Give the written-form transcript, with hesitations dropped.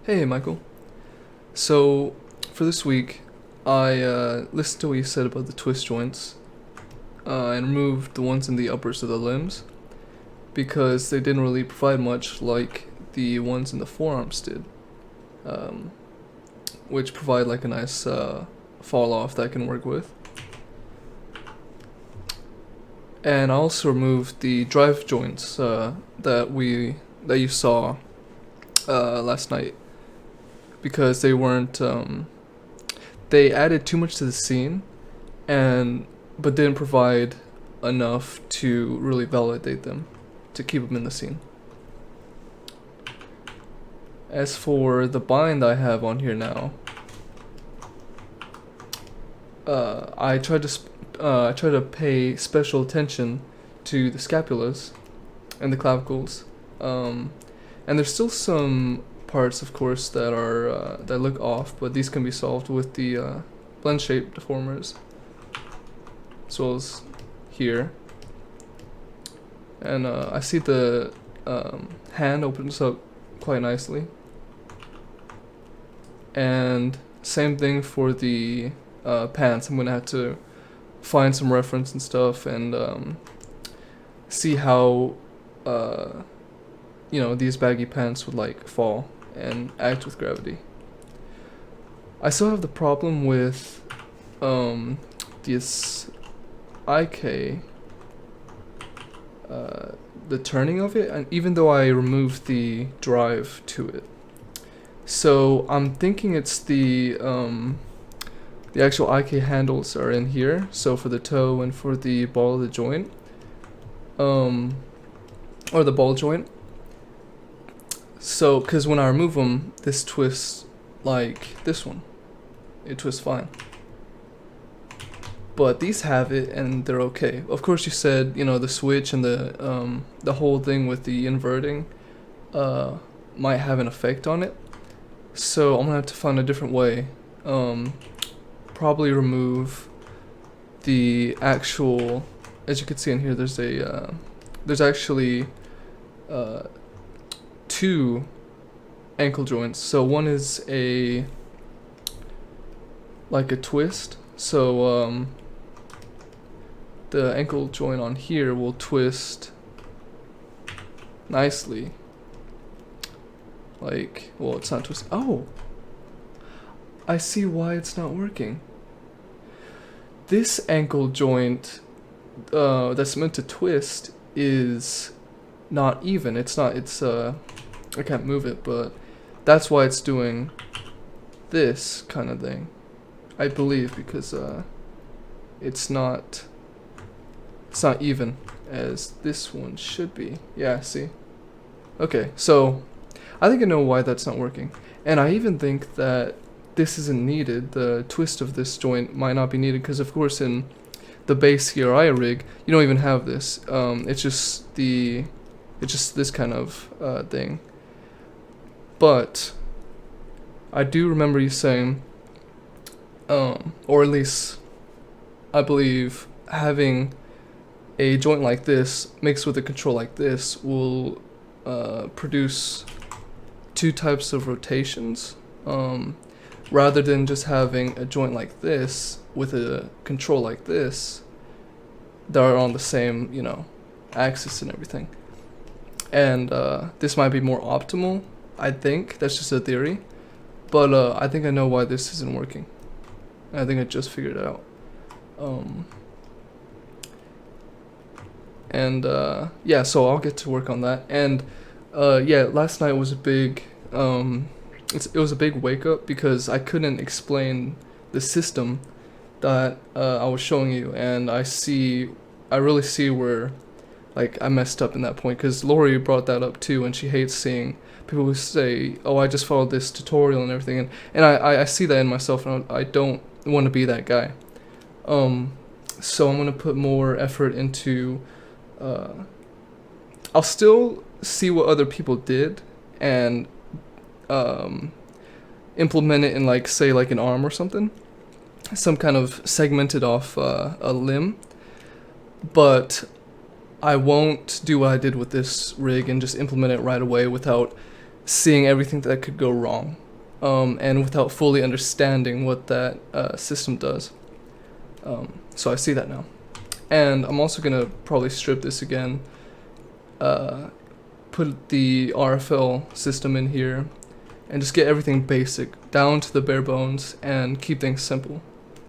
Hey, Michael. So, for this week, I listened to what you said about the twist joints and removed the ones in the uppers of the limbs because they didn't really provide much like the ones in the forearms did, um, which provide like a nice fall off that I can work with. And I also removed the drive joints that you saw last night because they weren't they added too much to the scene and but didn't provide enough to really validate them to keep them in the scene. As for the bind I have on here now, I try to pay special attention to the scapulas and the clavicles, and there's still some parts, of course, that look off, but these can be solved with the blend shape deformers, as well as here. And I see the hand opens up quite nicely, and same thing for the pants. I'm gonna have to find some reference and stuff and see how these baggy pants would like fall and act with gravity. I still have the problem with this IK, the turning of it, and even though I removed the drive to it. So I'm thinking it's the actual IK handles are in here, so for the toe and for the ball of the joint, or the ball joint. So, because when I remove them, this twists like this one. It twists fine. But these have it, and they're okay. Of course, you said, the switch and the whole thing with the inverting might have an effect on it. So I'm gonna have to find a different way. Probably remove the actual, as you can see in here, there's actually two ankle joints. So one is like a twist. So the ankle joint on here will twist nicely. Well, it's not twisted. Oh, I see why it's not working. This ankle joint that's meant to twist is not even. It's not. I can't move it, but that's why it's doing this kind of thing, I believe, because it's not even as this one should be. Yeah, see? Okay, so I think I know why that's not working. And I even think that this isn't needed. The twist of this joint might not be needed because, of course, in the base CRI rig, you don't even have this. It's just this kind of thing. But I do remember you saying, or at least I believe having a joint like this mixed with a control like this will produce two types of rotations, rather than just having a joint like this with a control like this that are on the same, axis and everything. And this might be more optimal, I think. That's just a theory. But I think I know why this isn't working. I think I just figured it out. Yeah, so I'll get to work on that. And yeah, last night was a big it was a big wake up because I couldn't explain the system that I was showing you, and I really see where I messed up in that point, because Lori brought that up too, and she hates seeing people who say, oh, I just followed this tutorial and everything, and I see that in myself, and I don't want to be that guy. So I'm going to put more effort into I'll still see what other people did and implement it in say an arm or something, some kind of segmented off a limb, but I won't do what I did with this rig and just implement it right away without seeing everything that could go wrong, and without fully understanding what that system does. So I see that now. And I'm also gonna probably strip this again, put the RFL system in here, and just get everything basic, down to the bare bones, and keep things simple.